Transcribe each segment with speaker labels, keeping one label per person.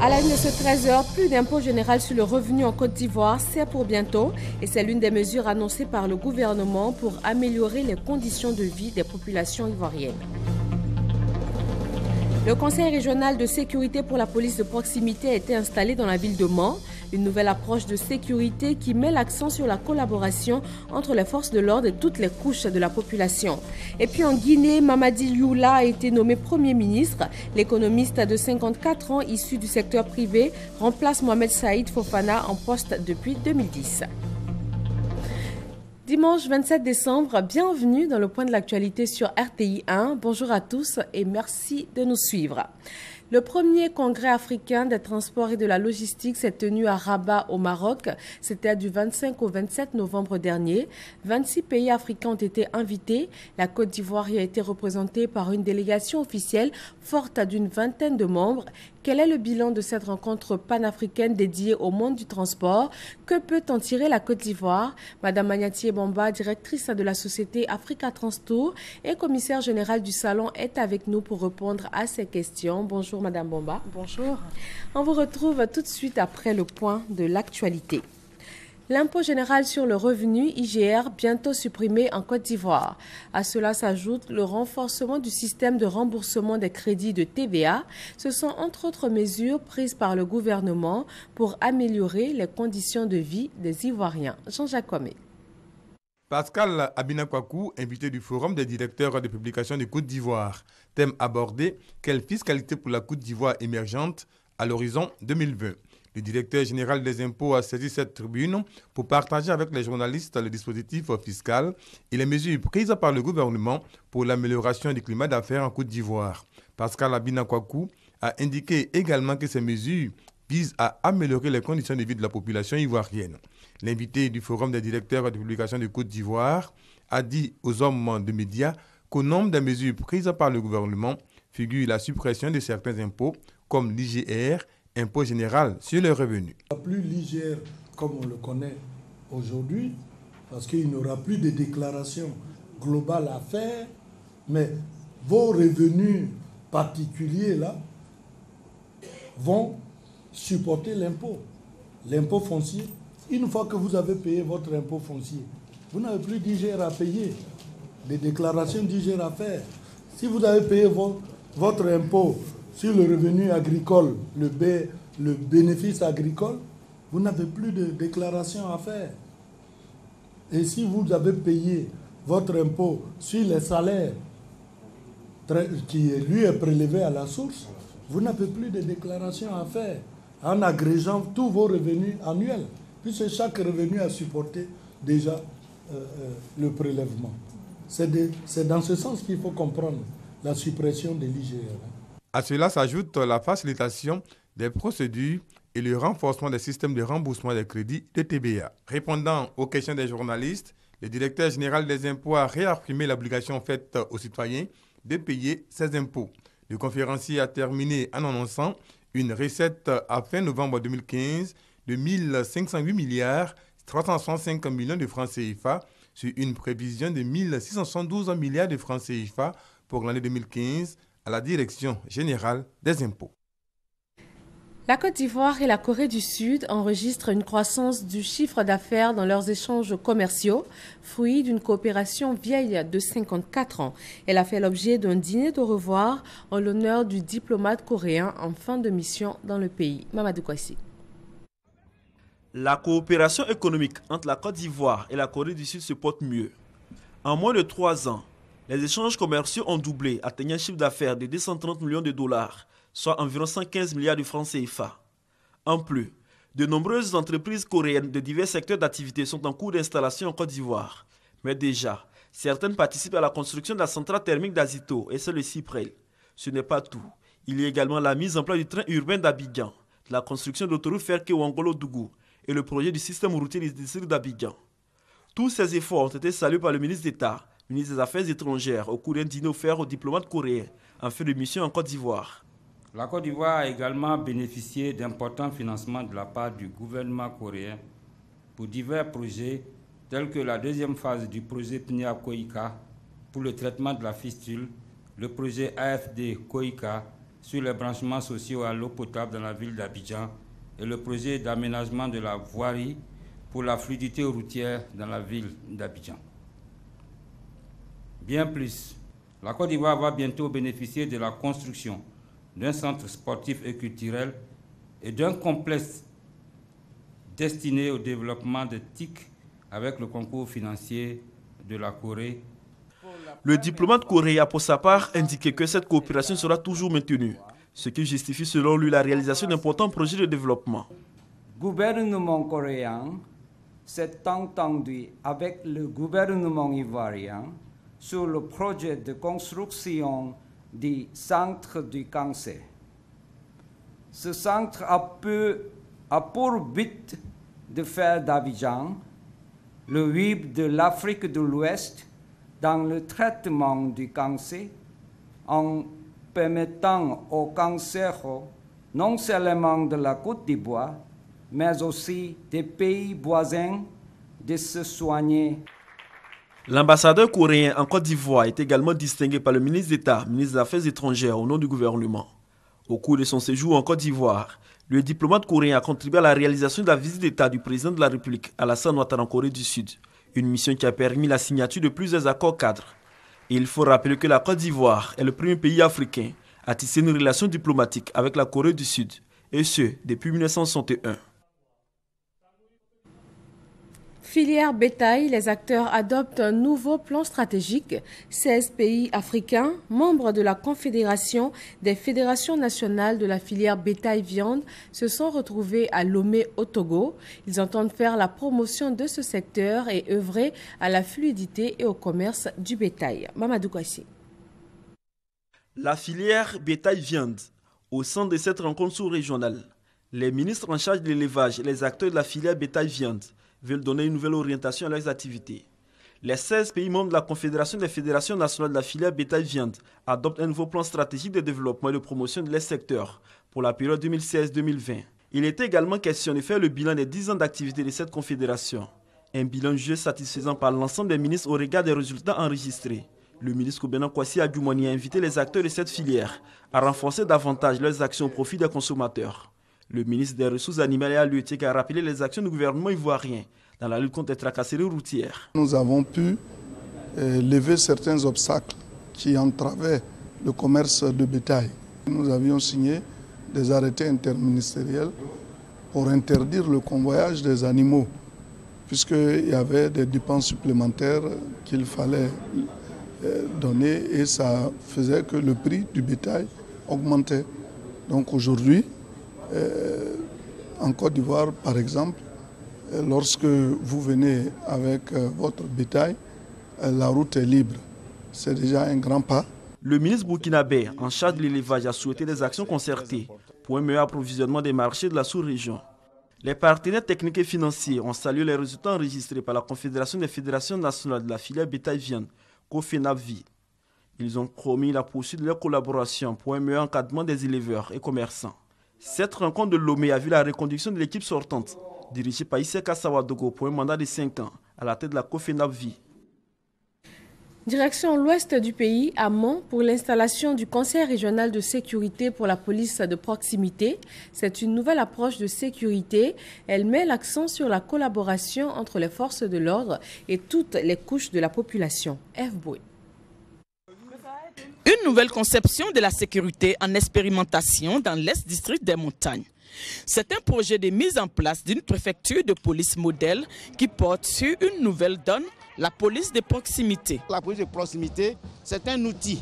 Speaker 1: À la une de ce 13h, plus d'impôt général sur le revenu en Côte d'Ivoire, c'est pour bientôt et c'est l'une des mesures annoncées par le gouvernement pour améliorer les conditions de vie des populations ivoiriennes. Le Conseil régional de sécurité pour la police de proximité a été installé dans la ville de Mans. Une nouvelle approche de sécurité qui met l'accent sur la collaboration entre les forces de l'ordre et toutes les couches de la population. Et puis en Guinée, Mamadi Youla a été nommé Premier ministre. L'économiste de 54 ans issu du secteur privé remplace Mohamed Saïd Fofana en poste depuis 2010. Dimanche 27 décembre, bienvenue dans le point de l'actualité sur RTI 1. Bonjour à tous et merci de nous suivre. Le premier congrès africain des transports et de la logistique s'est tenu à Rabat au Maroc. C'était du 25 au 27 novembre dernier. 26 pays africains ont été invités. La Côte d'Ivoire y a été représentée par une délégation officielle forte d'une vingtaine de membres. Quel est le bilan de cette rencontre panafricaine dédiée au monde du transport? Que peut en tirer la Côte d'Ivoire? Madame Magnatie Bamba, directrice de la société Africa Transtour et commissaire générale du salon, est avec nous pour répondre à ces questions. Bonjour Madame Bamba.
Speaker 2: Bonjour.
Speaker 1: On vous retrouve tout de suite après le point de l'actualité. L'impôt général sur le revenu, IGR, bientôt supprimé en Côte d'Ivoire. À cela s'ajoute le renforcement du système de remboursement des crédits de TVA. Ce sont entre autres mesures prises par le gouvernement pour améliorer les conditions de vie des Ivoiriens. Jean-Jacques Kwame.
Speaker 3: Pascal Abinakwakou, invité du Forum des directeurs de publication de Côte d'Ivoire. Thème abordé, quelle fiscalité pour la Côte d'Ivoire émergente à l'horizon 2020. Le directeur général des impôts a saisi cette tribune pour partager avec les journalistes le dispositif fiscal et les mesures prises par le gouvernement pour l'amélioration du climat d'affaires en Côte d'Ivoire. Pascal Abinakwakou a indiqué également que ces mesures visent à améliorer les conditions de vie de la population ivoirienne. L'invité du Forum des directeurs de publication de Côte d'Ivoire a dit aux hommes de médias qu'au nombre des mesures prises par le gouvernement figure la suppression de certains impôts comme l'IGR, impôt général sur les revenus.
Speaker 4: Il n'y aura plus l'IGR comme on le connaît aujourd'hui, parce qu'il n'y aura plus de déclaration globale à faire, mais vos revenus particuliers là vont supporter l'impôt foncier. Une fois que vous avez payé votre impôt foncier, vous n'avez plus d'IGR à payer, des déclarations d'IGR à faire. Si vous avez payé votre impôt sur le revenu agricole, le bénéfice agricole, vous n'avez plus de déclaration à faire. Et si vous avez payé votre impôt sur les salaires, qui lui est prélevé à la source, vous n'avez plus de déclaration à faire en agrégeant tous vos revenus annuels, puisque chaque revenu a supporté déjà le prélèvement. C'est dans ce sens qu'il faut comprendre la suppression de l'IGR.
Speaker 3: À cela s'ajoute la facilitation des procédures et le renforcement des systèmes de remboursement des crédits de TVA. Répondant aux questions des journalistes, le directeur général des impôts a réaffirmé l'obligation faite aux citoyens de payer ses impôts. Le conférencier a terminé en annonçant une recette à fin novembre 2015 de 1508 milliards 365 millions de francs CFA sur une prévision de 1672 milliards de francs CFA pour l'année 2015 à la Direction générale des impôts.
Speaker 1: La Côte d'Ivoire et la Corée du Sud enregistrent une croissance du chiffre d'affaires dans leurs échanges commerciaux, fruit d'une coopération vieille de 54 ans. Elle a fait l'objet d'un dîner d'au revoir en l'honneur du diplomate coréen en fin de mission dans le pays. Mamadou Kwasi.
Speaker 5: La coopération économique entre la Côte d'Ivoire et la Corée du Sud se porte mieux. En moins de 3 ans, les échanges commerciaux ont doublé, atteignant un chiffre d'affaires de 230 millions de dollars, soit environ 115 milliards de francs CFA. En plus, de nombreuses entreprises coréennes de divers secteurs d'activité sont en cours d'installation en Côte d'Ivoire. Mais déjà, certaines participent à la construction de la centrale thermique d'Azito et celle de Cyprel. Ce n'est pas tout. Il y a également la mise en place du train urbain d'Abidjan, la construction de l'autoroute Ferke-Ouangolo-Dougou et le projet du système routier du district d'Abidjan. Tous ces efforts ont été salués par le ministre d'État, ministre des Affaires étrangères, au cours d'un dîner offert aux diplomates coréens en fin de mission en Côte d'Ivoire.
Speaker 2: La Côte d'Ivoire a également bénéficié d'importants financements de la part du gouvernement coréen pour divers projets tels que la deuxième phase du projet PNIA-KOICA pour le traitement de la fistule, le projet AFD-KOICA sur les branchements sociaux à l'eau potable dans la ville d'Abidjan et le projet d'aménagement de la voirie pour la fluidité routière dans la ville d'Abidjan. Bien plus, la Côte d'Ivoire va bientôt bénéficier de la construction d'un centre sportif et culturel et d'un complexe destiné au développement de TIC avec le concours financier de la Corée.
Speaker 5: Le diplomate coréen a pour sa part indiqué que cette coopération sera toujours maintenue, ce qui justifie selon lui la réalisation d'importants projets de développement.
Speaker 6: Le gouvernement coréen s'est entendu avec le gouvernement ivoirien sur le projet de construction du centre du cancer. Ce centre a pour but de faire d'Abidjan le hub de l'Afrique de l'Ouest dans le traitement du cancer en permettant aux cancéreux non seulement de la Côte d'Ivoire, mais aussi des pays voisins de se soigner.
Speaker 5: L'ambassadeur coréen en Côte d'Ivoire est également distingué par le ministre d'État, ministre des Affaires étrangères au nom du gouvernement. Au cours de son séjour en Côte d'Ivoire, le diplomate coréen a contribué à la réalisation de la visite d'État du président de la République, Alassane Ouattara, en Corée du Sud. Une mission qui a permis la signature de plusieurs accords cadres. Et il faut rappeler que la Côte d'Ivoire est le premier pays africain à tisser une relation diplomatique avec la Corée du Sud, et ce, depuis 1961.
Speaker 1: Filière bétail, les acteurs adoptent un nouveau plan stratégique. 16 pays africains, membres de la Confédération des fédérations nationales de la filière bétail-viande, se sont retrouvés à Lomé au Togo. Ils entendent faire la promotion de ce secteur et œuvrer à la fluidité et au commerce du bétail. Mamadou Kouassi.
Speaker 5: La filière bétail-viande, au centre de cette rencontre sous-régionale, les ministres en charge de l'élevage et les acteurs de la filière bétail-viande veulent donner une nouvelle orientation à leurs activités. Les 16 pays membres de la Confédération des fédérations nationales de la filière bétail-viande adoptent un nouveau plan stratégique de développement et de promotion de leur secteur pour la période 2016-2020. Il était également question de faire le bilan des 10 ans d'activité de cette confédération. Un bilan jugé satisfaisant par l'ensemble des ministres au regard des résultats enregistrés. Le ministre Kobena Kwasi Adjumani a invité les acteurs de cette filière à renforcer davantage leurs actions au profit des consommateurs. Le ministre des Ressources animales et halieutiques a rappelé les actions du gouvernement ivoirien dans la lutte contre les tracasseries routières.
Speaker 7: Nous avons pu lever certains obstacles qui entravaient le commerce de bétail. Nous avions signé des arrêtés interministériels pour interdire le convoyage des animaux, puisqu'il y avait des dépenses supplémentaires qu'il fallait donner et ça faisait que le prix du bétail augmentait. Donc aujourd'hui, en Côte d'Ivoire, par exemple, lorsque vous venez avec votre bétail, la route est libre. C'est déjà un grand pas.
Speaker 5: Le ministre burkinabé en charge de l'élevage a souhaité des actions concertées pour un meilleur approvisionnement des marchés de la sous-région. Les partenaires techniques et financiers ont salué les résultats enregistrés par la Confédération des fédérations nationales de la filière bétail-viande, COFENAVI. Ils ont promis la poursuite de leur collaboration pour un meilleur encadrement des éleveurs et commerçants. Cette rencontre de Lomé a vu la reconduction de l'équipe sortante, dirigée par Iseka Sawadogo pour un mandat de 5 ans à la tête de la COFENAVI.
Speaker 1: Direction l'ouest du pays, à Mans, pour l'installation du Conseil régional de sécurité pour la police de proximité. C'est une nouvelle approche de sécurité. Elle met l'accent sur la collaboration entre les forces de l'ordre et toutes les couches de la population. F. Boy.
Speaker 8: Une nouvelle conception de la sécurité en expérimentation dans l'Est district des montagnes. C'est un projet de mise en place d'une préfecture de police modèle qui porte sur une nouvelle donne, la police de proximité.
Speaker 9: La police de proximité, c'est un outil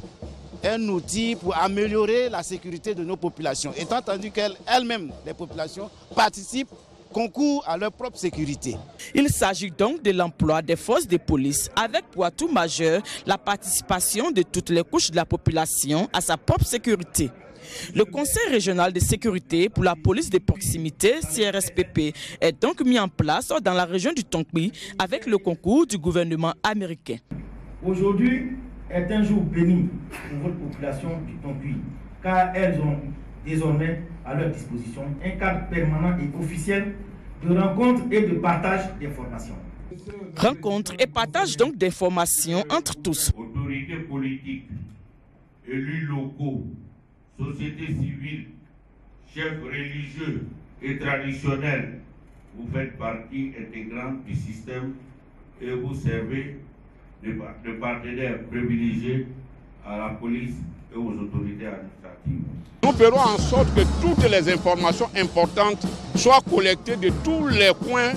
Speaker 9: pour améliorer la sécurité de nos populations, étant entendu qu'elles-mêmes, les populations, participent, concourent à leur propre sécurité.
Speaker 8: Il s'agit donc de l'emploi des forces de police avec pour atout majeur la participation de toutes les couches de la population à sa propre sécurité. Le Conseil régional de sécurité pour la police de proximité, CRSPP, est donc mis en place dans la région du Tonkpi avec le concours du gouvernement américain.
Speaker 10: Aujourd'hui est un jour béni pour votre population du Tonkpi, car elles ont désormais à leur disposition un cadre permanent et officiel de rencontres et de partage d'informations.
Speaker 8: Rencontres et partage donc d'informations entre tous.
Speaker 11: Autorités politiques, élus locaux, société civile, chefs religieux et traditionnels, vous faites partie intégrante du système et vous servez de partenaires privilégiés à la police et aux autorités administratives.
Speaker 12: Nous ferons en sorte que toutes les informations importantes soient collectées de tous les coins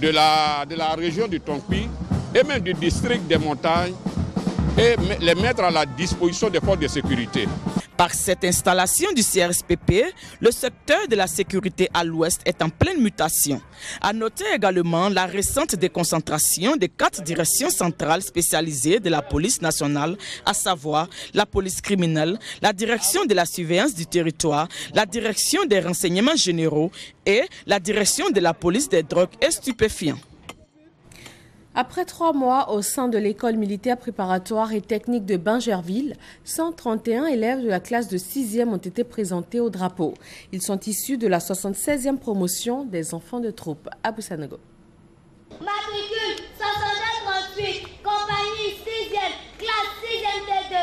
Speaker 12: de la région du Tonpi et même du district des montagnes et les mettre à la disposition des forces de sécurité.
Speaker 8: Par cette installation du CRSPP, le secteur de la sécurité à l'ouest est en pleine mutation. À noter également la récente déconcentration des 4 directions centrales spécialisées de la police nationale, à savoir la police criminelle, la direction de la surveillance du territoire, la direction des renseignements généraux et la direction de la police des drogues et stupéfiants.
Speaker 1: Après 3 mois au sein de l'école militaire préparatoire et technique de Bingerville, 131 élèves de la classe de 6e ont été présentés au drapeau. Ils sont issus de la 76e promotion des enfants de troupe à Boussanago.
Speaker 13: Matricule 6938, compagnie 6e, classe 6e T2,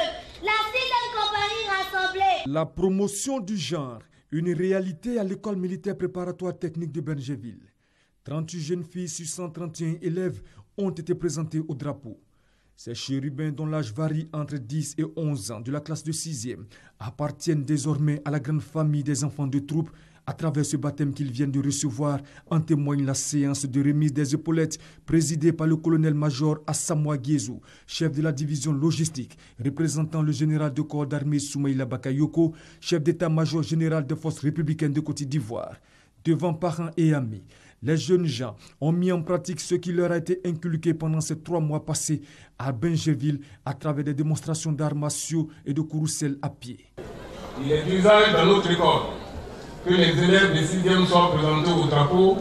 Speaker 13: la 6e compagnie rassemblée.
Speaker 14: La promotion du genre, une réalité à l'école militaire préparatoire technique de Bingerville. 38 jeunes filles sur 131 élèves ont été présentés au drapeau. Ces chérubins dont l'âge varie entre 10 et 11 ans de la classe de 6e appartiennent désormais à la grande famille des enfants de troupe. À travers ce baptême qu'ils viennent de recevoir, en témoigne la séance de remise des épaulettes présidée par le colonel-major Assamoah Guézou, chef de la division logistique, représentant le général de corps d'armée Soumaïla Bakayoko, chef d'état-major général des forces républicaines de Côte d'Ivoire. Devant parents et amis, les jeunes gens ont mis en pratique ce qui leur a été inculqué pendant ces 3 mois passés à Bingerville à travers des démonstrations d'arts martiaux et de courroucelles à pied.
Speaker 15: Il est d'usage dans notre école que les élèves des 6e soient présentés au drapeau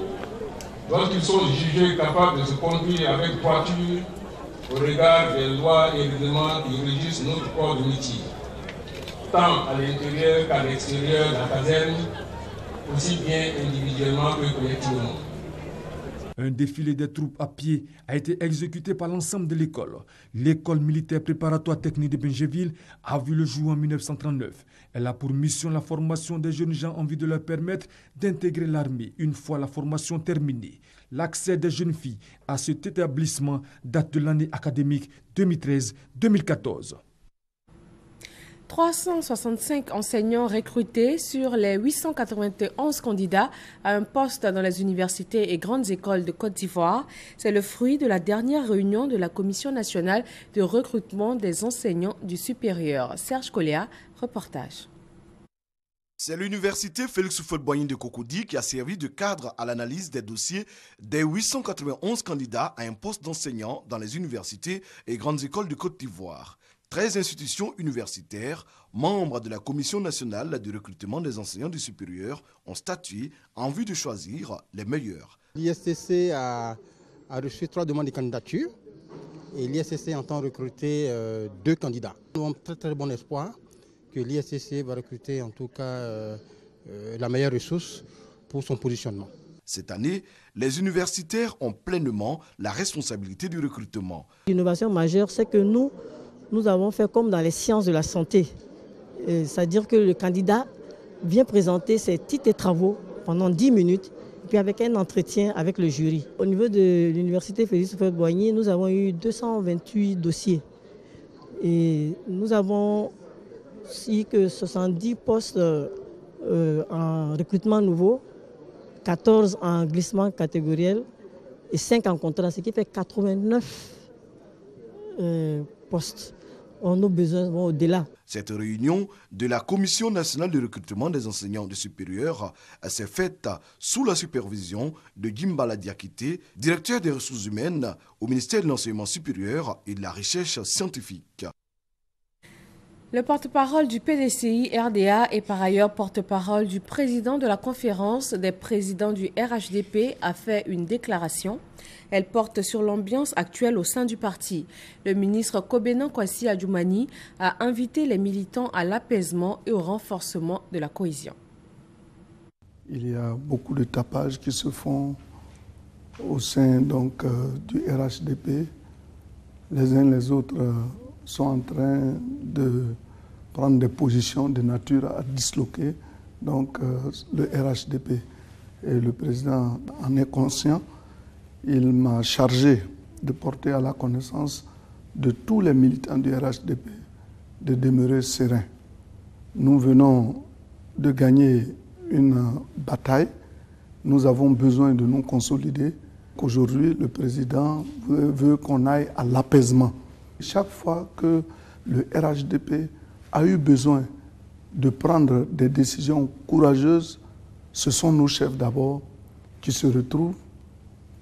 Speaker 15: lorsqu'ils sont jugés capables de se conduire avec droiture au regard des lois et règlements qui régissent notre corps de métier, tant à l'intérieur qu'à l'extérieur de la caserne, aussi bien individuellement que collectivement.
Speaker 14: Un défilé des troupes à pied a été exécuté par l'ensemble de l'école. L'école militaire préparatoire technique de Bingerville a vu le jour en 1939. Elle a pour mission la formation des jeunes gens en vue de leur permettre d'intégrer l'armée une fois la formation terminée. L'accès des jeunes filles à cet établissement date de l'année académique 2013-2014.
Speaker 1: 365 enseignants recrutés sur les 891 candidats à un poste dans les universités et grandes écoles de Côte d'Ivoire. C'est le fruit de la dernière réunion de la Commission nationale de recrutement des enseignants du supérieur. Serge Coléa, reportage.
Speaker 16: C'est l'université Félix Houphouët-Boigny de Cocody qui a servi de cadre à l'analyse des dossiers des 891 candidats à un poste d'enseignant dans les universités et grandes écoles de Côte d'Ivoire. 13 institutions universitaires, membres de la Commission nationale du recrutement des enseignants du supérieur, ont statué en vue de choisir les meilleurs.
Speaker 17: L'ISCC a reçu 3 demandes de candidature et l'ISCC entend recruter 2 candidats. Nous avons très bon espoir que l'ISCC va recruter en tout cas la meilleure ressource pour son positionnement.
Speaker 16: Cette année, les universitaires ont pleinement la responsabilité du recrutement.
Speaker 18: L'innovation majeure, c'est que nous avons fait comme dans les sciences de la santé. C'est-à-dire que le candidat vient présenter ses titres et travaux pendant 10 minutes, puis avec un entretien avec le jury. Au niveau de l'université Félix Houphouët-Boigny, nous avons eu 228 dossiers. Et nous avons aussi que 70 postes en recrutement nouveau, 14 en glissement catégoriel et 5 en contrat, ce qui fait 89 postes. Nos besoins vont au-delà.
Speaker 16: Cette réunion de la Commission nationale de recrutement des enseignants du supérieur s'est faite sous la supervision de Gimbala Diakité, directeur des ressources humaines au ministère de l'enseignement supérieur et de la recherche scientifique.
Speaker 1: Le porte-parole du PDCI RDA et par ailleurs porte-parole du président de la conférence des présidents du RHDP a fait une déclaration. Elle porte sur l'ambiance actuelle au sein du parti. Le ministre Kobenan Kwasi Adjoumani a invité les militants à l'apaisement et au renforcement de la cohésion.
Speaker 7: Il y a beaucoup de tapages qui se font au sein du RHDP. Les uns les autres sont en train de prendre des positions de nature à disloquer donc, le RHDP. Et le président en est conscient. Il m'a chargé de porter à la connaissance de tous les militants du RHDP de demeurer sereins. Nous venons de gagner une bataille. Nous avons besoin de nous consolider. Aujourd'hui, le président veut qu'on aille à l'apaisement. Chaque fois que le RHDP a eu besoin de prendre des décisions courageuses, ce sont nos chefs d'abord qui se retrouvent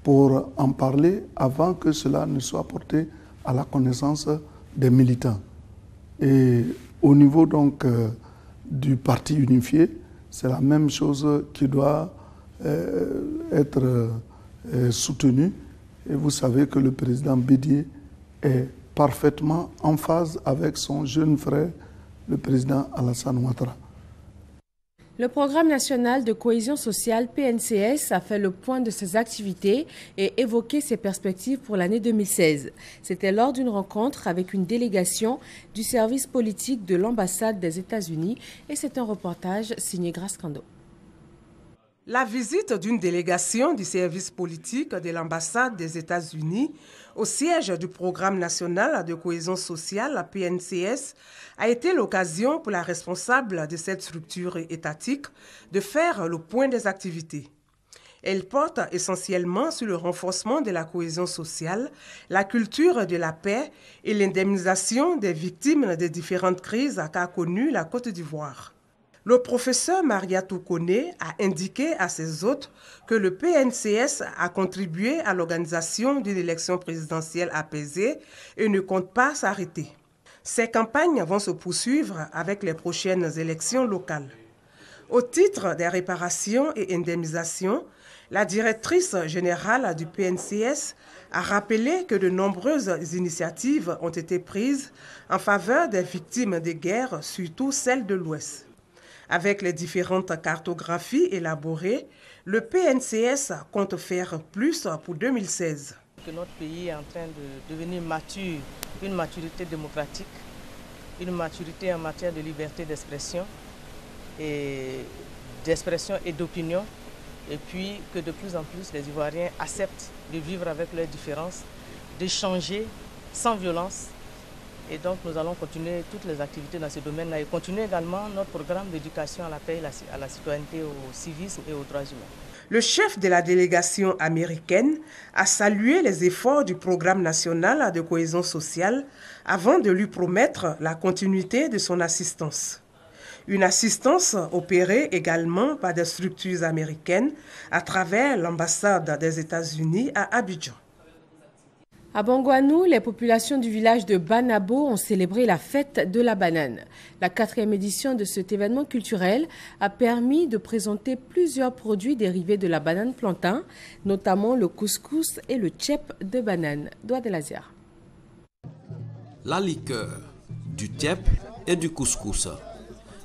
Speaker 7: pour en parler avant que cela ne soit porté à la connaissance des militants. Et au niveau donc du parti unifié, c'est la même chose qui doit être soutenue. Et vous savez que le président Bédié est parfaitement en phase avec son jeune frère, le président Alassane Ouattara.
Speaker 1: Le Programme national de cohésion sociale PNCS a fait le point de ses activités et évoqué ses perspectives pour l'année 2016. C'était lors d'une rencontre avec une délégation du service politique de l'ambassade des États-Unis et c'est un reportage signé Grace Kando.
Speaker 19: La visite d'une délégation du service politique de l'ambassade des États-Unis au siège du Programme national de cohésion sociale, PNCS, a été l'occasion pour la responsable de cette structure étatique de faire le point des activités. Elle porte essentiellement sur le renforcement de la cohésion sociale, la culture de la paix et l'indemnisation des victimes des différentes crises qu'a connues la Côte d'Ivoire. Le professeur Mariatou Koné a indiqué à ses hôtes que le PNCS a contribué à l'organisation d'une élection présidentielle apaisée et ne compte pas s'arrêter. Ces campagnes vont se poursuivre avec les prochaines élections locales. Au titre des réparations et indemnisations, la directrice générale du PNCS a rappelé que de nombreuses initiatives ont été prises en faveur des victimes des guerres, surtout celles de l'Ouest. Avec les différentes cartographies élaborées, le PNCS compte faire plus pour 2016.
Speaker 20: Que notre pays est en train de devenir mature, une maturité démocratique, une maturité en matière de liberté d'expression et d'opinion, et puis que de plus en plus les Ivoiriens acceptent de vivre avec leurs différences, d'échanger sans violence. Et donc nous allons continuer toutes les activités dans ce domaine-là et continuer également notre programme d'éducation à la paix, à la citoyenneté, au civisme et aux droits humains.
Speaker 19: Le chef de la délégation américaine a salué les efforts du Programme national de cohésion sociale avant de lui promettre la continuité de son assistance. Une assistance opérée également par des structures américaines à travers l'ambassade des États-Unis à Abidjan.
Speaker 1: À Bangouanou, les populations du village de Banabo ont célébré la fête de la banane. La 4e édition de cet événement culturel a permis de présenter plusieurs produits dérivés de la banane plantain, notamment le couscous et le tchèp de banane. Doigt de l'Asia.
Speaker 21: La liqueur, du tchèp et du couscous,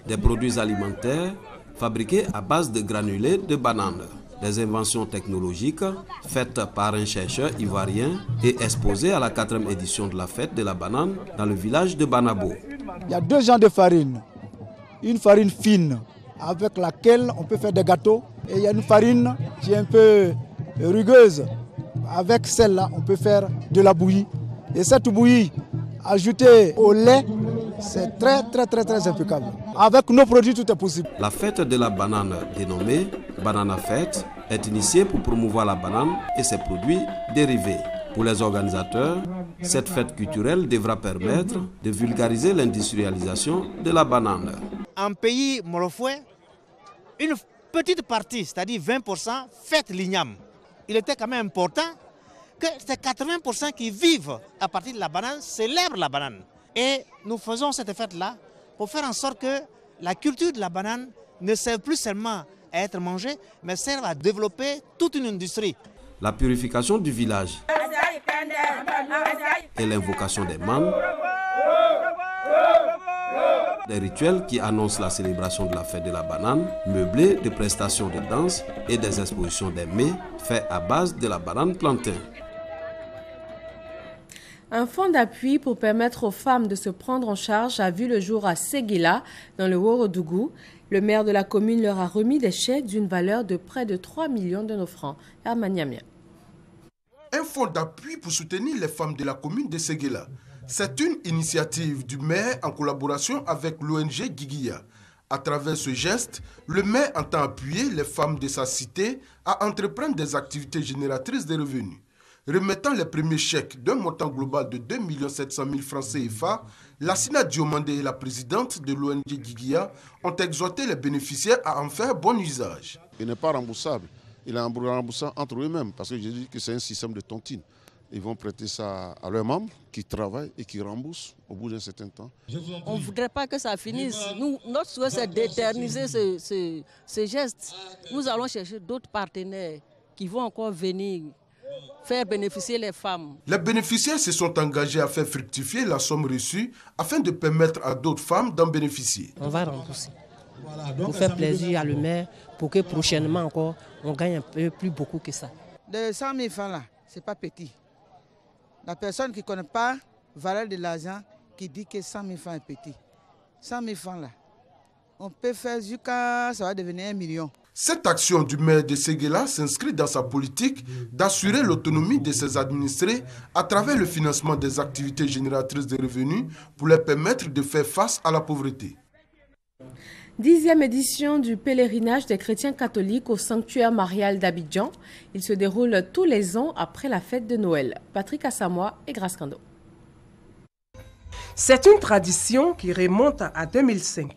Speaker 21: des produits alimentaires fabriqués à base de granulés de banane. Des inventions technologiques faites par un chercheur ivoirien et exposées à la 4e édition de la fête de la banane dans le village de Banabo.
Speaker 22: Il y a deux genres de farine. Une farine fine avec laquelle on peut faire des gâteaux et il y a une farine qui est un peu rugueuse. Avec celle-là, on peut faire de la bouillie. Et cette bouillie ajoutée au lait, c'est très impeccable. Avec nos produits, tout est possible.
Speaker 21: La fête de la banane, dénommée Banana Fête, est initiée pour promouvoir la banane et ses produits dérivés. Pour les organisateurs, cette fête culturelle devra permettre de vulgariser l'industrialisation de la banane.
Speaker 9: En pays morofoué, une petite partie, c'est-à-dire 20%, fait l'igname. Il était quand même important que ces 80% qui vivent à partir de la banane célèbrent la banane. Et nous faisons cette fête-là pour faire en sorte que la culture de la banane ne serve plus seulement à être mangée, mais serve à développer toute une industrie.
Speaker 21: La purification du village et l'invocation des mânes, des rituels qui annoncent la célébration de la fête de la banane, meublés de prestations de danse et des expositions des mets faits à base de la banane plantain.
Speaker 1: Un fonds d'appui pour permettre aux femmes de se prendre en charge a vu le jour à Séguéla, dans le Ouorodougou. Le maire de la commune leur a remis des chèques d'une valeur de près de 3 millions de nos francs. Hermaniamia.
Speaker 16: Un fonds d'appui pour soutenir les femmes de la commune de Séguéla. C'est une initiative du maire en collaboration avec l'ONG Guiguia. À travers ce geste, le maire entend appuyer les femmes de sa cité à entreprendre des activités génératrices de revenus. Remettant les premiers chèques d'un montant global de 2 700 000 francs CFA, Lassina Diomandé et la présidente de l'ONG Guiguia ont exhorté les bénéficiaires à en faire bon usage.
Speaker 3: Il n'est pas remboursable, il est remboursable entre eux-mêmes parce que je dis que c'est un système de tontine. Ils vont prêter ça à leurs membres qui travaillent et qui remboursent au bout d'un certain temps.
Speaker 4: On ne voudrait pas que ça finisse. Notre souhait, c'est d'éterniser ce geste. Nous allons chercher d'autres partenaires qui vont encore venir faire bénéficier les femmes.
Speaker 16: Les bénéficiaires se sont engagés à faire fructifier la somme reçue afin de permettre à d'autres femmes d'en bénéficier.
Speaker 4: On va rembourser pour faire plaisir à le maire, pour que prochainement encore, on gagne un peu plus beaucoup que ça.
Speaker 23: De 100 000 francs là, ce n'est pas petit. La personne qui ne connaît pas la valeur de l'argent, qui dit que 100 000 francs est petit. 100 000 francs là, on peut faire jusqu'à ça va devenir 1 million.
Speaker 16: Cette action du maire de Séguéla s'inscrit dans sa politique d'assurer l'autonomie de ses administrés à travers le financement des activités génératrices de revenus pour leur permettre de faire face à la pauvreté.
Speaker 1: 10e édition du pèlerinage des chrétiens catholiques au sanctuaire marial d'Abidjan. Il se déroule tous les ans après la fête de Noël. Patrick Assamoah et Grace Kando.
Speaker 19: C'est une tradition qui remonte à 2005.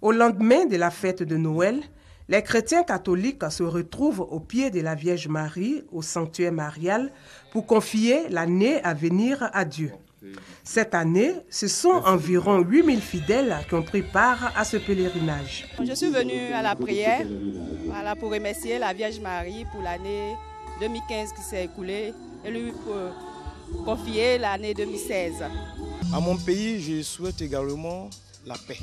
Speaker 19: Au lendemain de la fête de Noël, les chrétiens catholiques se retrouvent au pied de la Vierge Marie au sanctuaire marial pour confier l'année à venir à Dieu. Cette année, ce sont environ 8000 fidèles qui ont pris part à ce pèlerinage.
Speaker 24: Je suis venue à la prière pour remercier la Vierge Marie pour l'année 2015 qui s'est écoulée et lui pour confier l'année 2016.
Speaker 25: À mon pays, je souhaite également la paix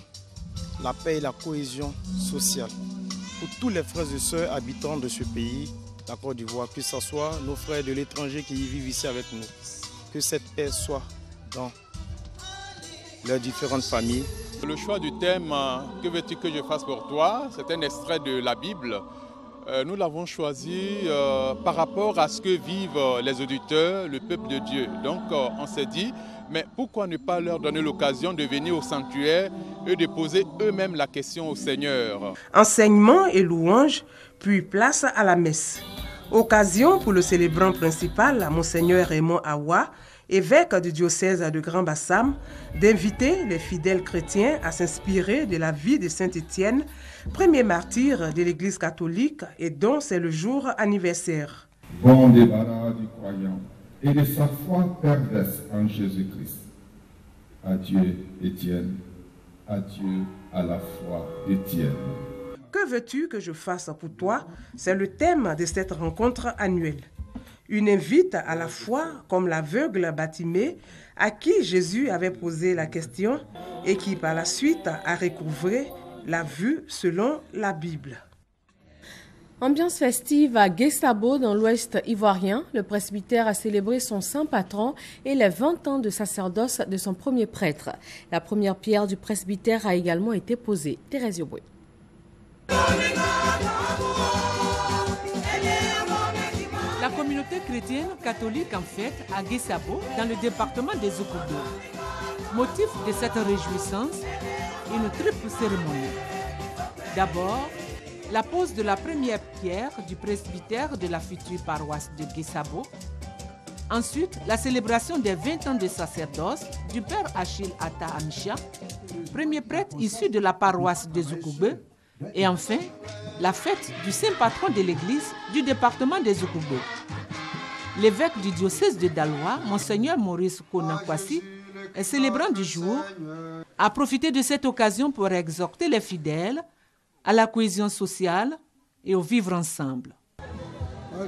Speaker 25: et la cohésion sociale pour tous les frères et sœurs habitants de ce pays, la Côte d'Ivoire, que ce soit nos frères de l'étranger qui vivent ici avec nous. Que cette paix soit dans leurs différentes familles.
Speaker 26: Le choix du thème « Que veux-tu que je fasse pour toi ?» c'est un extrait de la Bible. Nous l'avons choisi par rapport à ce que vivent les auditeurs, le peuple de Dieu. Donc on s'est dit, mais pourquoi ne pas leur donner l'occasion de venir au sanctuaire et de poser eux-mêmes la question au Seigneur.
Speaker 19: Enseignement et louange, puis place à la messe. Occasion pour le célébrant principal, Monseigneur Raymond Awa, évêque du diocèse de Grand-Bassam, d'inviter les fidèles chrétiens à s'inspirer de la vie de Saint-Étienne, premier martyr de l'Église catholique et dont c'est le jour anniversaire.
Speaker 27: Bon débarras du croyant et de sa foi perverse en Jésus-Christ. Adieu Étienne, adieu à la foi d'Étienne.
Speaker 19: Que veux-tu que je fasse pour toi? C'est le thème de cette rencontre annuelle. Une invite à la foi comme l'aveugle Batimée, à qui Jésus avait posé la question et qui par la suite a recouvré la vue selon la Bible.
Speaker 1: Ambiance festive à Guessabo dans l'ouest ivoirien. Le presbytère a célébré son saint patron et les 20 ans de sacerdoce de son premier prêtre. La première pierre du presbytère a également été posée. Thérèse Yoboué.
Speaker 28: La communauté chrétienne catholique en fête à Guessabo, dans le département des Oukoudou. Motif de cette réjouissance, une triple cérémonie. D'abord, la pose de la première pierre du presbytère de la future paroisse de Guessabo. Ensuite, la célébration des 20 ans de sacerdoce du père Achille Atta Amisha, premier prêtre issu de la paroisse de Zoukoube. Et enfin, la fête du saint patron de l'église du département des Zoukoube. L'évêque du diocèse de Daloa, Monseigneur Maurice Konakwasi, célébrant du jour, a profité de cette occasion pour exhorter les fidèles à la cohésion sociale et au vivre ensemble.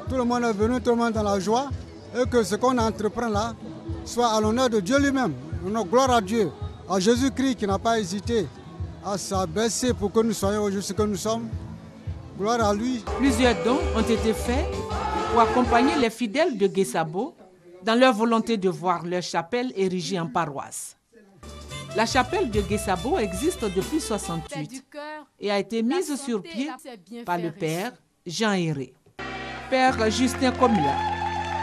Speaker 22: Tout le monde est venu, tout le monde dans la joie, et que ce qu'on entreprend là soit à l'honneur de Dieu lui-même. Gloire à Dieu, à Jésus-Christ qui n'a pas hésité à s'abaisser pour que nous soyons aujourd'hui ce que nous sommes. Gloire à lui.
Speaker 28: Plusieurs dons ont été faits pour accompagner les fidèles de Guessabo dans leur volonté de voir leur chapelle érigée en paroisse. La chapelle de Guessabo existe depuis 1968 et a été mise sur pied par le père Jean Héré. Père Justin Komila,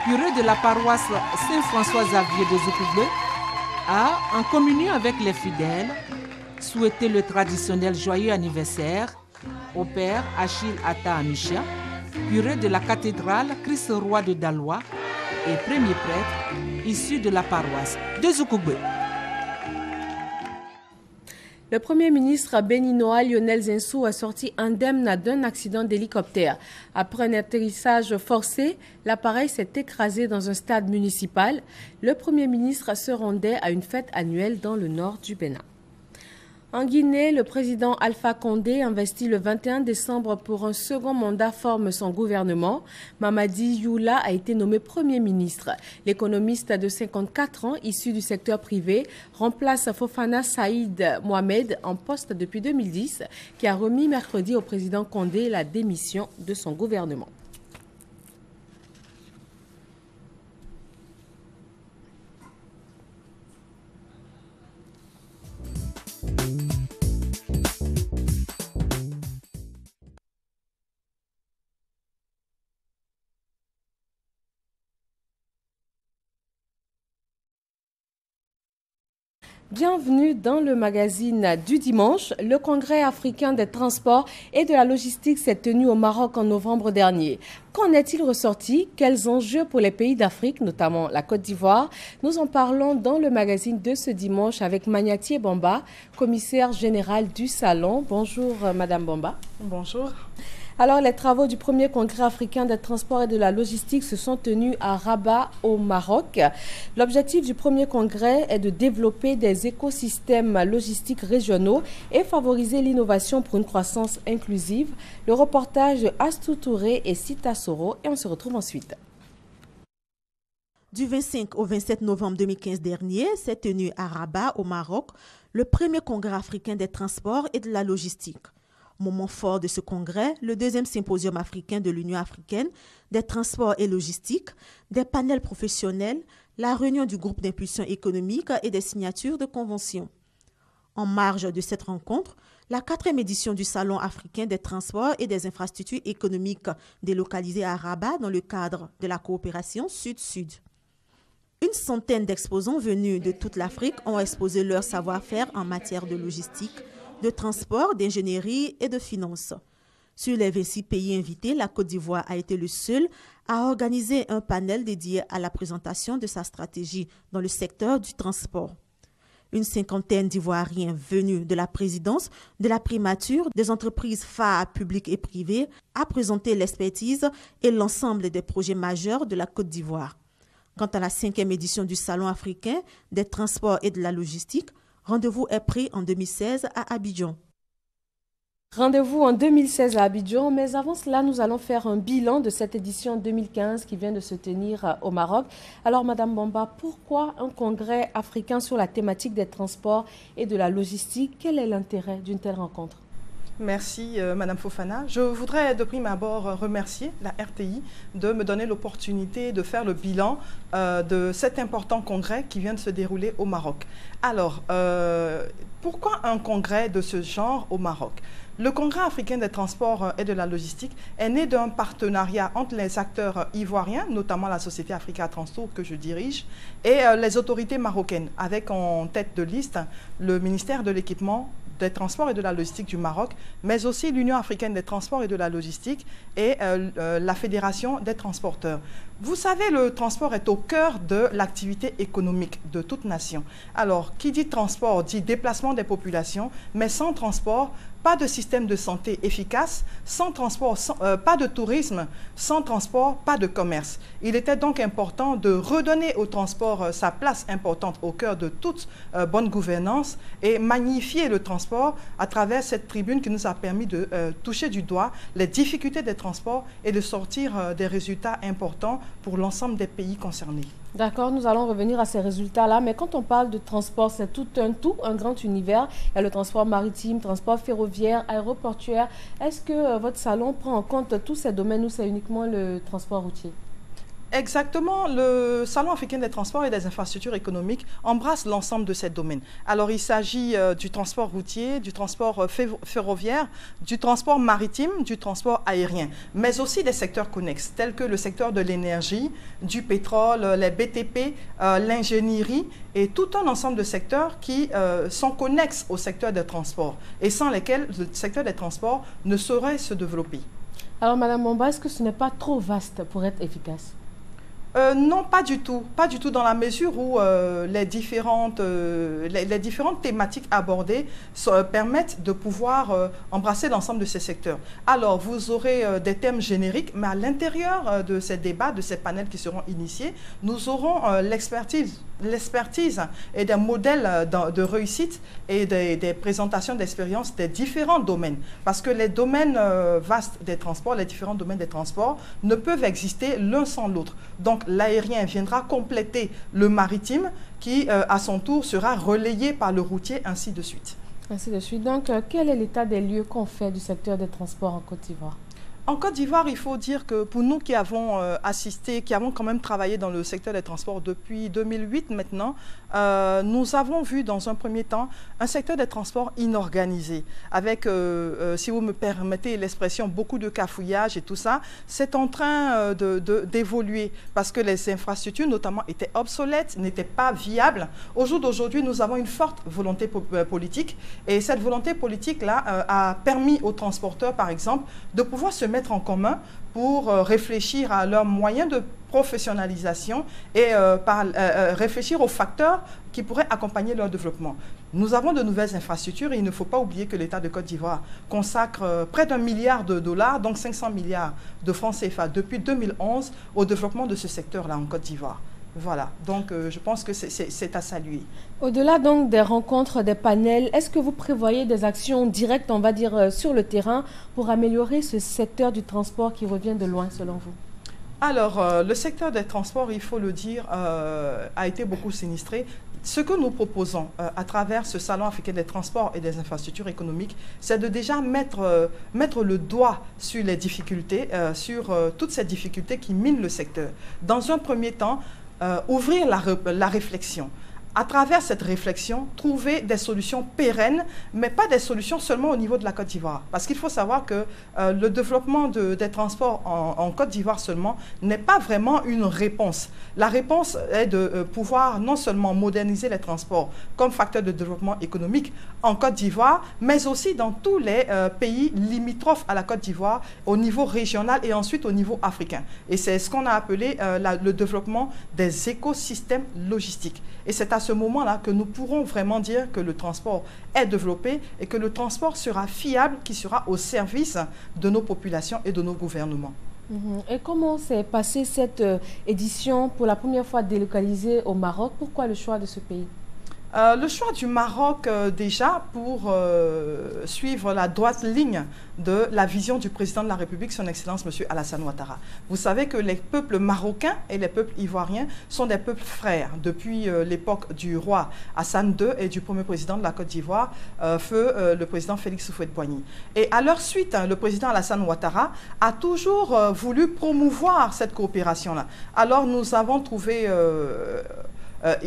Speaker 28: curé de la paroisse Saint-François-Xavier de Zoukoubé, a, en communion avec les fidèles, souhaité le traditionnel joyeux anniversaire au père Achille Atta Amisha, curé de la cathédrale Christ-Roi de Daloa et premier prêtre issu de la paroisse de Zoukoubé.
Speaker 1: Le Premier ministre béninois Lionel Zinsou est sorti indemne d'un accident d'hélicoptère. Après un atterrissage forcé, l'appareil s'est écrasé dans un stade municipal. Le Premier ministre se rendait à une fête annuelle dans le nord du Bénin. En Guinée, le président Alpha Condé, investi le 21 décembre pour un second mandat, forme son gouvernement. Mamadi Youla a été nommé Premier ministre. L'économiste de 54 ans, issu du secteur privé, remplace Fofana Saïd Mohamed en poste depuis 2010, qui a remis mercredi au président Condé la démission de son gouvernement. Bienvenue dans le magazine du dimanche. Le Congrès africain des transports et de la logistique s'est tenu au Maroc en novembre dernier. Qu'en est-il ressorti? Quels enjeux pour les pays d'Afrique, notamment la Côte d'Ivoire? Nous en parlons dans le magazine de ce dimanche avec Magnatie Bamba, commissaire général du Salon. Bonjour Madame Bamba.
Speaker 2: Bonjour.
Speaker 1: Alors, les travaux du premier congrès africain des transports et de la logistique se sont tenus à Rabat, au Maroc. L'objectif du premier congrès est de développer des écosystèmes logistiques régionaux et favoriser l'innovation pour une croissance inclusive. Le reportage de Astou Touré et Sita Soro, et on se retrouve ensuite.
Speaker 5: Du 25 au 27 novembre 2015 dernier, s'est tenu à Rabat, au Maroc, le premier congrès africain des transports et de la logistique. Moment fort de ce congrès, le deuxième symposium africain de l'Union africaine des transports et logistiques, des panels professionnels, la réunion du groupe d'impulsion économique et des signatures de conventions. En marge de cette rencontre, la 4e édition du Salon africain des transports et des infrastructures économiques délocalisées à Rabat dans le cadre de la coopération Sud-Sud. Une centaine d'exposants venus de toute l'Afrique ont exposé leur savoir-faire en matière de logistique, de transport, d'ingénierie et de finances. Sur les 26 pays invités, la Côte d'Ivoire a été le seul à organiser un panel dédié à la présentation de sa stratégie dans le secteur du transport. Une cinquantaine d'Ivoiriens venus de la présidence, de la primature, des entreprises phares publiques et privées a présenté l'expertise et l'ensemble des projets majeurs de la Côte d'Ivoire. Quant à la 5e édition du Salon africain des transports et de la logistique, rendez-vous est pris en 2016 à Abidjan.
Speaker 1: Rendez-vous en 2016 à Abidjan, mais avant cela, nous allons faire un bilan de cette édition 2015 qui vient de se tenir au Maroc. Alors, Madame Bamba, pourquoi un congrès africain sur la thématique des transports et de la logistique? Quel est l'intérêt d'une telle rencontre?
Speaker 2: Merci Madame Fofana. Je voudrais de prime abord remercier la RTI de me donner l'opportunité de faire le bilan de cet important congrès qui vient de se dérouler au Maroc. Alors, pourquoi un congrès de ce genre au Maroc? Le Congrès africain des transports et de la logistique est né d'un partenariat entre les acteurs ivoiriens, notamment la société Africa Transtour que je dirige, et les autorités marocaines, avec en tête de liste le ministère de l'Équipement, des transports et de la logistique du Maroc, mais aussi l'Union africaine des transports et de la logistique et la Fédération des transporteurs. Vous savez, le transport est au cœur de l'activité économique de toute nation. Alors, qui dit transport dit déplacement des populations, mais sans transport, pas de système de santé efficace, sans transport, pas de tourisme, sans transport, pas de commerce. Il était donc important de redonner au transport sa place importante au cœur de toute bonne gouvernance et magnifier le transport à travers cette tribune qui nous a permis de toucher du doigt les difficultés des transports et de sortir des résultats importants pour l'ensemble des pays concernés.
Speaker 1: D'accord, nous allons revenir à ces résultats-là, mais quand on parle de transport, c'est tout, un grand univers. Il y a le transport maritime, transport ferroviaire, aéroportuaire. Est-ce que votre salon prend en compte tous ces domaines ou c'est uniquement le transport routier?
Speaker 2: Exactement, le Salon africain des transports et des infrastructures économiques embrasse l'ensemble de ces domaines. Alors il s'agit du transport routier, du transport ferroviaire, du transport maritime, du transport aérien, mais aussi des secteurs connexes tels que le secteur de l'énergie, du pétrole, les BTP, l'ingénierie et tout un ensemble de secteurs qui sont connexes au secteur des transports et sans lesquels le secteur des transports ne saurait se développer.
Speaker 1: Alors Madame Momba, est-ce que ce n'est pas trop vaste pour être efficace?
Speaker 2: Non, pas du tout dans la mesure où les différentes thématiques abordées permettent de pouvoir embrasser l'ensemble de ces secteurs. Alors, vous aurez des thèmes génériques, mais à l'intérieur de ces débats, de ces panels qui seront initiés, nous aurons l'expertise et des modèles de réussite et des présentations d'expérience des différents domaines. Parce que les domaines vastes des transports, les différents domaines des transports ne peuvent exister l'un sans l'autre. Donc, l'aérien viendra compléter le maritime qui, à son tour, sera relayé par le routier, ainsi de suite.
Speaker 1: Ainsi de suite. Donc, quel est l'état des lieux qu'on fait du secteur des transports en Côte d'Ivoire?
Speaker 2: En Côte d'Ivoire, il faut dire que pour nous qui avons assisté, qui avons quand même travaillé dans le secteur des transports depuis 2008 maintenant, nous avons vu dans un premier temps un secteur des transports inorganisé, avec, si vous me permettez l'expression, beaucoup de cafouillage et tout ça. C'est en train d'évoluer parce que les infrastructures notamment étaient obsolètes, n'étaient pas viables. Au jour d'aujourd'hui, nous avons une forte volonté politique et cette volonté politique-là a permis aux transporteurs, par exemple, de pouvoir se mettre en commun pour réfléchir à leurs moyens de professionnalisation et réfléchir aux facteurs qui pourraient accompagner leur développement. Nous avons de nouvelles infrastructures et il ne faut pas oublier que l'État de Côte d'Ivoire consacre près d'1 milliard de dollars, donc 500 milliards de francs CFA depuis 2011 au développement de ce secteur-là en Côte d'Ivoire. Voilà, donc je pense que c'est à saluer.
Speaker 1: Au-delà donc des rencontres, des panels, est-ce que vous prévoyez des actions directes, on va dire, sur le terrain pour améliorer ce secteur du transport qui revient de loin selon vous?
Speaker 2: Alors, le secteur des transports, il faut le dire, a été beaucoup sinistré. Ce que nous proposons à travers ce Salon africain des transports et des infrastructures économiques, c'est de déjà mettre le doigt sur les difficultés, sur toutes ces difficultés qui minent le secteur. Dans un premier temps, ouvrir la réflexion. À travers cette réflexion, trouver des solutions pérennes, mais pas des solutions seulement au niveau de la Côte d'Ivoire. Parce qu'il faut savoir que le développement des transports en Côte d'Ivoire seulement n'est pas vraiment une réponse. La réponse est de pouvoir non seulement moderniser les transports comme facteur de développement économique en Côte d'Ivoire, mais aussi dans tous les pays limitrophes à la Côte d'Ivoire au niveau régional et ensuite au niveau africain. Et c'est ce qu'on a appelé le développement des écosystèmes logistiques. Et c'est à ce moment-là que nous pourrons vraiment dire que le transport est développé et que le transport sera fiable, qui sera au service de nos populations et de nos gouvernements.
Speaker 1: Et comment s'est passée cette édition pour la première fois délocalisée au Maroc? Pourquoi le choix de ce pays?
Speaker 2: Le choix du Maroc, déjà, pour suivre la droite ligne de la vision du président de la République, son Excellence, M. Alassane Ouattara. Vous savez que les peuples marocains et les peuples ivoiriens sont des peuples frères depuis l'époque du roi Hassan II et du premier président de la Côte d'Ivoire, le président Félix Houphouët-Boigny. Et à leur suite, le président Alassane Ouattara a toujours voulu promouvoir cette coopération-là. Alors nous avons trouvé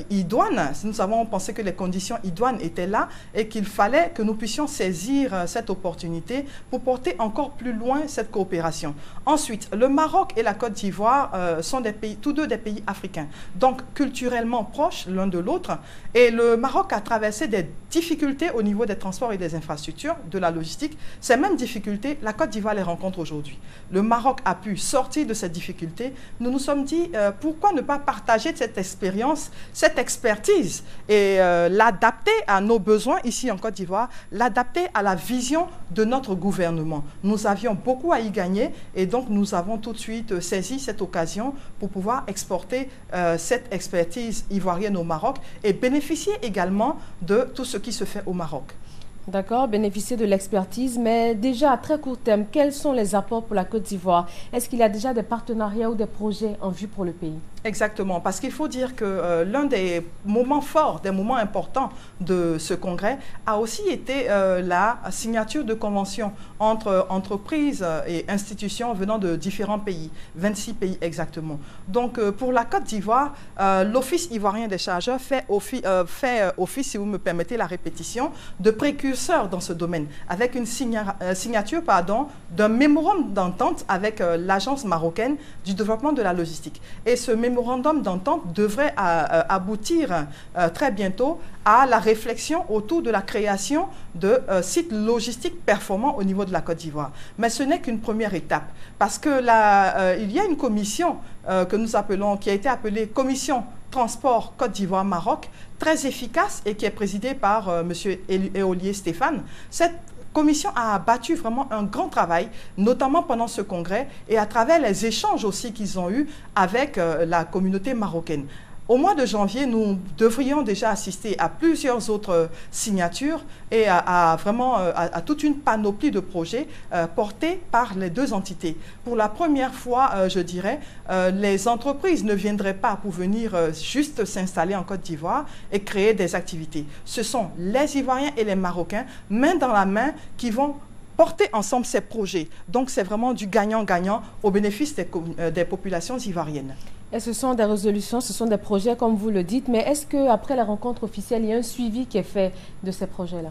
Speaker 2: idoine, nous avons pensé que les conditions idoines étaient là et qu'il fallait que nous puissions saisir cette opportunité pour porter encore plus loin cette coopération. Ensuite, le Maroc et la Côte d'Ivoire sont des pays, tous deux des pays africains, donc culturellement proches l'un de l'autre. Et le Maroc a traversé des difficultés au niveau des transports et des infrastructures, de la logistique. Ces mêmes difficultés, la Côte d'Ivoire les rencontre aujourd'hui. Le Maroc a pu sortir de ces difficultés. Nous nous sommes dit, pourquoi ne pas partager cette expérience, cette expertise et l'adapter à nos besoins ici en Côte d'Ivoire, l'adapter à la vision de notre gouvernement. Nous avions beaucoup à y gagner et donc nous avons tout de suite saisi cette occasion pour pouvoir exporter cette expertise ivoirienne au Maroc et bénéficier également de tout ce qui se fait au Maroc.
Speaker 1: D'accord, bénéficier de l'expertise, mais déjà à très court terme, quels sont les apports pour la Côte d'Ivoire? Est-ce qu'il y a déjà des partenariats ou des projets en vue pour le pays?
Speaker 2: Exactement, parce qu'il faut dire que l'un des moments forts, des moments importants de ce congrès a aussi été la signature de conventions entre entreprises et institutions venant de différents pays, 26 pays exactement. Donc pour la Côte d'Ivoire, l'Office ivoirien des chargeurs fait office, si vous me permettez la répétition, de précurseur dans ce domaine, avec une signature d'un mémorandum d'entente avec l'Agence marocaine du développement de la logistique. Et ce mémorandum d'entente devrait aboutir très bientôt à la réflexion autour de la création de sites logistiques performants au niveau de la Côte d'Ivoire. Mais ce n'est qu'une première étape, parce que il y a une commission que nous appelons, qui a été appelée Commission Transport Côte d'Ivoire-Maroc, très efficace et qui est présidée par M. Éolier Stéphane. Cette commission a abattu vraiment un grand travail, notamment pendant ce congrès et à travers les échanges aussi qu'ils ont eus avec la communauté marocaine. Au mois de janvier, nous devrions déjà assister à plusieurs autres signatures et à toute une panoplie de projets portés par les deux entités. Pour la première fois, je dirais, les entreprises ne viendraient pas pour venir juste s'installer en Côte d'Ivoire et créer des activités. Ce sont les Ivoiriens et les Marocains, main dans la main, qui vont porter ensemble ces projets. Donc c'est vraiment du gagnant-gagnant au bénéfice des populations ivoiriennes.
Speaker 1: Et ce sont des résolutions, ce sont des projets comme vous le dites, mais est-ce qu'après la rencontre officielle, il y a un suivi qui est fait de ces projets-là?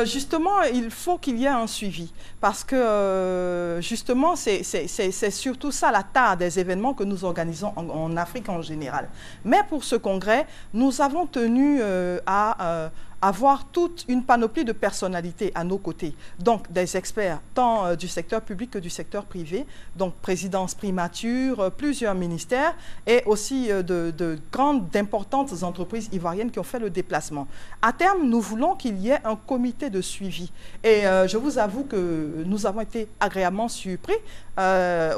Speaker 2: Justement, il faut qu'il y ait un suivi parce que justement, c'est surtout ça la tare des événements que nous organisons en Afrique en général. Mais pour ce congrès, nous avons tenu à avoir toute une panoplie de personnalités à nos côtés, donc des experts tant du secteur public que du secteur privé, donc présidence, primature, plusieurs ministères et aussi d'importantes entreprises ivoiriennes qui ont fait le déplacement. À terme, nous voulons qu'il y ait un comité de suivi et je vous avoue que nous avons été agréablement surpris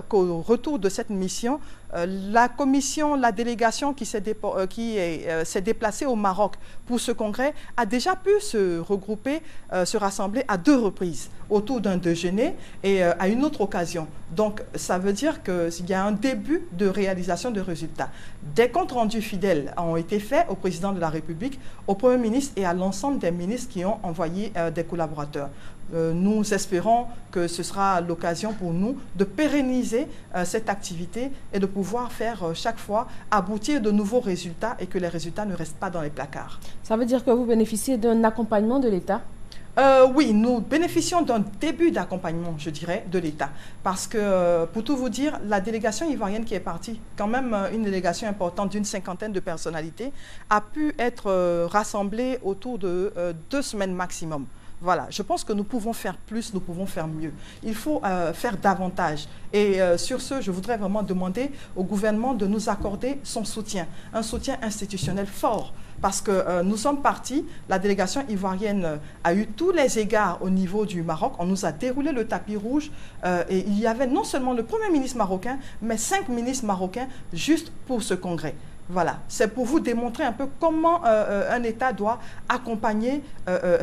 Speaker 2: qu'au retour de cette mission, la délégation qui s'est déplacée au Maroc pour ce congrès a déjà pu se regrouper, se rassembler à 2 reprises autour d'un déjeuner et à une autre occasion. Donc, ça veut dire qu'il y a un début de réalisation de résultats. Des comptes rendus fidèles ont été faits au président de la République, au Premier ministre et à l'ensemble des ministres qui ont envoyé des collaborateurs. Nous espérons que ce sera l'occasion pour nous de pérenniser cette activité et de pouvoir faire chaque fois aboutir de nouveaux résultats et que les résultats ne restent pas dans les placards.
Speaker 1: Ça veut dire que vous bénéficiez d'un accompagnement de l'État?
Speaker 2: Oui, nous bénéficions d'un début d'accompagnement, je dirais, de l'État. Parce que, pour tout vous dire, la délégation ivoirienne qui est partie, quand même une délégation importante d'une 50aine de personnalités, a pu être rassemblée autour de 2 semaines maximum. Voilà, je pense que nous pouvons faire plus, nous pouvons faire mieux. Il faut faire davantage. Et sur ce, je voudrais vraiment demander au gouvernement de nous accorder son soutien, un soutien institutionnel fort. Parce que nous sommes partis, la délégation ivoirienne a eu tous les égards au niveau du Maroc. On nous a déroulé le tapis rouge et il y avait non seulement le Premier ministre marocain, mais 5 ministres marocains juste pour ce congrès. Voilà, c'est pour vous démontrer un peu comment un État doit accompagner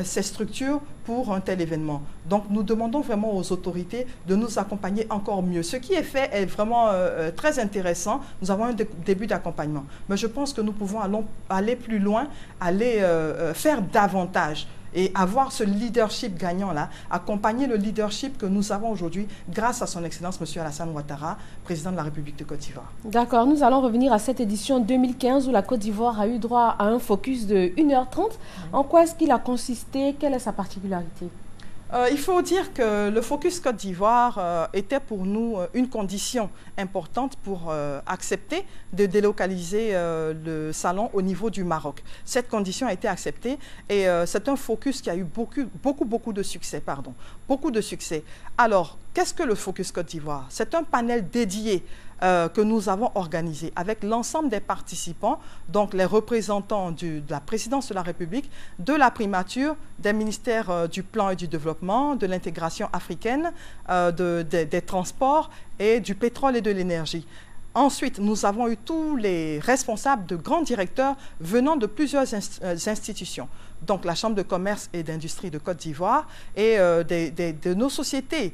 Speaker 2: ces structures pour un tel événement. Donc nous demandons vraiment aux autorités de nous accompagner encore mieux. Ce qui est fait est vraiment très intéressant. Nous avons un début d'accompagnement. Mais je pense que nous pouvons aller plus loin, aller faire davantage et avoir ce leadership gagnant-là, accompagner le leadership que nous avons aujourd'hui grâce à son Excellence M. Alassane Ouattara, président de la République de Côte d'Ivoire.
Speaker 1: D'accord, nous allons revenir à cette édition 2015 où la Côte d'Ivoire a eu droit à un focus de 1h30. En quoi est-ce qu'il a consisté? Quelle est sa particularité?
Speaker 2: Il faut dire que le Focus Côte d'Ivoire était pour nous une condition importante pour accepter de délocaliser le salon au niveau du Maroc. Cette condition a été acceptée et c'est un focus qui a eu beaucoup de succès. Beaucoup de succès. Alors, qu'est-ce que le Focus Côte d'Ivoire? C'est un panel dédié que nous avons organisé avec l'ensemble des participants, donc les représentants de la présidence de la République, de la primature, des ministères du plan et du développement, de l'intégration africaine, des transports et du pétrole et de l'énergie. Ensuite, nous avons eu tous les responsables de grands directeurs venant de plusieurs institutions. Donc la Chambre de commerce et d'industrie de Côte d'Ivoire et de nos sociétés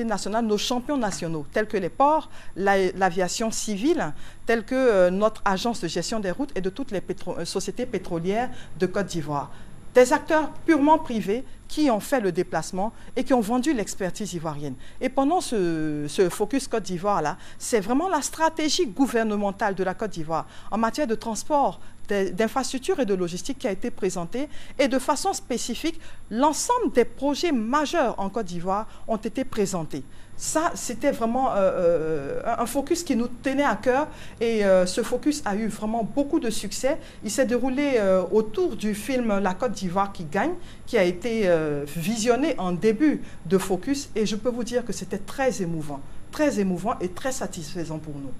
Speaker 2: nationales, nos champions nationaux, tels que les ports, l'aviation civile, tels que notre agence de gestion des routes et de toutes les sociétés pétrolières de Côte d'Ivoire. Des acteurs purement privés qui ont fait le déplacement et qui ont vendu l'expertise ivoirienne. Et pendant ce Focus Côte d'Ivoire-là, c'est vraiment la stratégie gouvernementale de la Côte d'Ivoire en matière de transport, d'infrastructures et de logistique qui a été présentée. Et de façon spécifique, l'ensemble des projets majeurs en Côte d'Ivoire ont été présentés. Ça, c'était vraiment un focus qui nous tenait à cœur et ce focus a eu vraiment beaucoup de succès. Il s'est déroulé autour du film La Côte d'Ivoire qui gagne, qui a été visionné en début de focus et je peux vous dire que c'était très émouvant et très satisfaisant pour nous.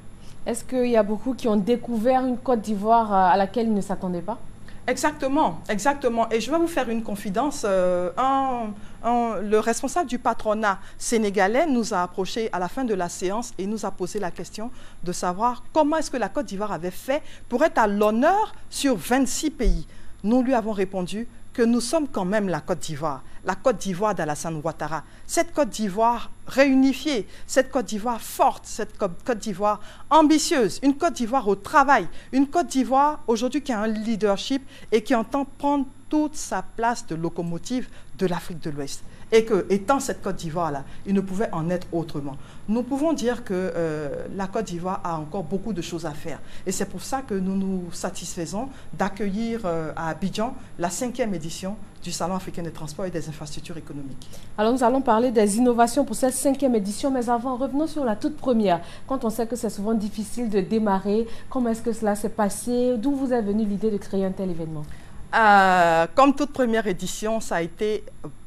Speaker 1: Est-ce qu'il y a beaucoup qui ont découvert une Côte d'Ivoire à laquelle ils ne s'attendaient pas?
Speaker 2: Exactement, exactement. Et je vais vous faire une confidence. Le responsable du patronat sénégalais nous a approchés à la fin de la séance et nous a posé la question de savoir comment est-ce que la Côte d'Ivoire avait fait pour être à l'honneur sur 26 pays. Nous lui avons répondu que nous sommes quand même la Côte d'Ivoire d'Alassane Ouattara. Cette Côte d'Ivoire réunifiée, cette Côte d'Ivoire forte, cette Côte d'Ivoire ambitieuse, une Côte d'Ivoire au travail, une Côte d'Ivoire aujourd'hui qui a un leadership et qui entend prendre toute sa place de locomotive de l'Afrique de l'Ouest. Et que, étant cette Côte d'Ivoire-là, il ne pouvait en être autrement. Nous pouvons dire que la Côte d'Ivoire a encore beaucoup de choses à faire. Et c'est pour ça que nous nous satisfaisons d'accueillir à Abidjan la 5e édition du Salon africain des transports et des infrastructures économiques.
Speaker 1: Alors nous allons parler des innovations pour cette 5e édition, mais avant, revenons sur la toute première. Quand on sait que c'est souvent difficile de démarrer, comment est-ce que cela s'est passé? D'où vous est venue l'idée de créer un tel événement?
Speaker 2: Comme toute première édition, ça a été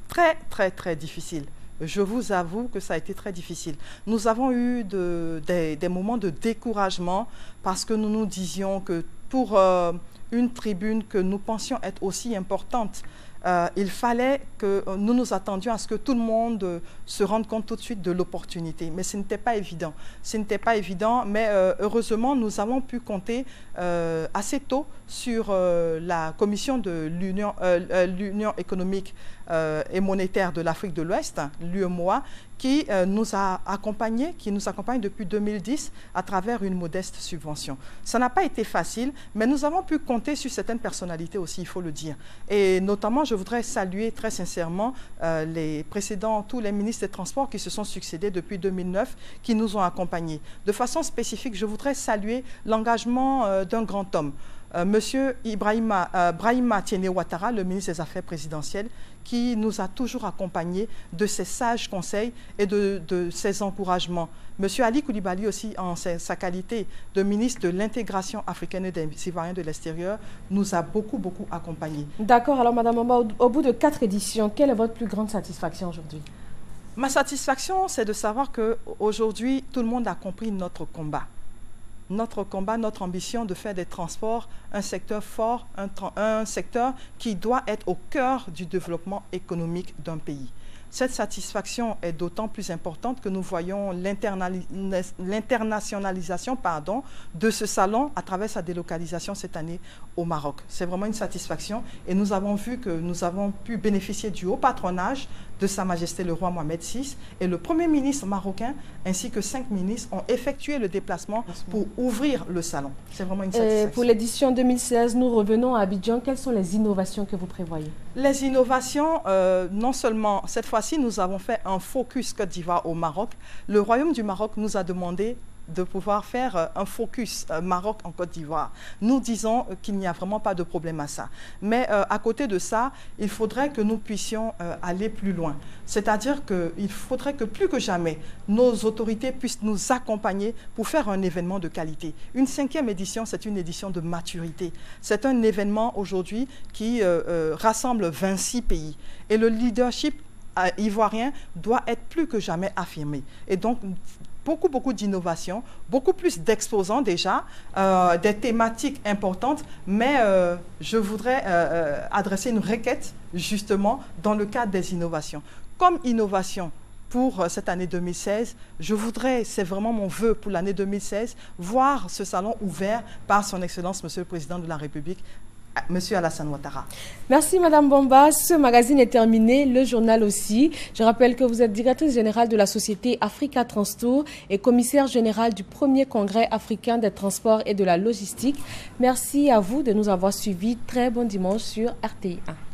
Speaker 2: très difficile. Je vous avoue que ça a été très difficile. Nous avons eu des moments de découragement parce que nous nous disions que pour une tribune que nous pensions être aussi importante, il fallait que nous nous attendions à ce que tout le monde se rende compte tout de suite de l'opportunité. Mais ce n'était pas évident. Ce n'était pas évident, mais heureusement, nous avons pu compter assez tôt sur la commission de l'Union économique et monétaire de l'Afrique de l'Ouest, l'UEMOA, qui nous a accompagnés, qui nous accompagne depuis 2010 à travers une modeste subvention. Ça n'a pas été facile, mais nous avons pu compter sur certaines personnalités aussi, il faut le dire. Et notamment, je voudrais saluer très sincèrement tous les ministres des Transports qui se sont succédés depuis 2009, qui nous ont accompagnés. De façon spécifique, je voudrais saluer l'engagement d'un grand homme, Monsieur Brahima Tiéné Ouattara, le ministre des Affaires présidentielles, qui nous a toujours accompagnés de ses sages conseils et de ses encouragements. Monsieur Ali Koulibaly aussi, en sa qualité de ministre de l'intégration africaine et des Ivoiriens de l'extérieur, nous a beaucoup accompagnés.
Speaker 1: D'accord, alors Madame Amba, au bout de 4 éditions, quelle est votre plus grande satisfaction aujourd'hui?
Speaker 2: Ma satisfaction, c'est de savoir qu'aujourd'hui, tout le monde a compris notre combat. Notre combat, notre ambition de faire des transports un secteur fort, un secteur qui doit être au cœur du développement économique d'un pays. Cette satisfaction est d'autant plus importante que nous voyons l'internationalisation de ce salon à travers sa délocalisation cette année au Maroc. C'est vraiment une satisfaction et nous avons vu que nous avons pu bénéficier du haut patronage de Sa Majesté le roi Mohamed VI et le Premier ministre marocain ainsi que 5 ministres ont effectué le déplacement pour ouvrir le salon. C'est vraiment une satisfaction.
Speaker 1: Pour l'édition 2016, nous revenons à Abidjan. Quelles sont les innovations que vous prévoyez?
Speaker 2: Les innovations, non seulement, cette fois-ci, nous avons fait un focus Côte d'Ivoire au Maroc. Le Royaume du Maroc nous a demandé de pouvoir faire un focus Maroc en Côte d'Ivoire. Nous disons qu'il n'y a vraiment pas de problème à ça. Mais à côté de ça, il faudrait que nous puissions aller plus loin. C'est-à-dire qu'il faudrait que plus que jamais, nos autorités puissent nous accompagner pour faire un événement de qualité. Une 5e édition, c'est une édition de maturité. C'est un événement aujourd'hui qui rassemble 26 pays. Et le leadership ivoirien doit être plus que jamais affirmé. Et donc, beaucoup d'innovations, beaucoup plus d'exposants déjà, des thématiques importantes, mais je voudrais adresser une requête justement dans le cadre des innovations. Comme innovation pour cette année 2016. Je voudrais, c'est vraiment mon vœu pour l'année 2016, voir ce salon ouvert par son Excellence, Monsieur le Président de la République, Monsieur Alassane Ouattara.
Speaker 1: Merci Madame Bomba. Ce magazine est terminé, le journal aussi. Je rappelle que vous êtes directrice générale de la société Africa Transtour et commissaire général du premier congrès africain des transports et de la logistique. Merci à vous de nous avoir suivis. Très bon dimanche sur RTI 1.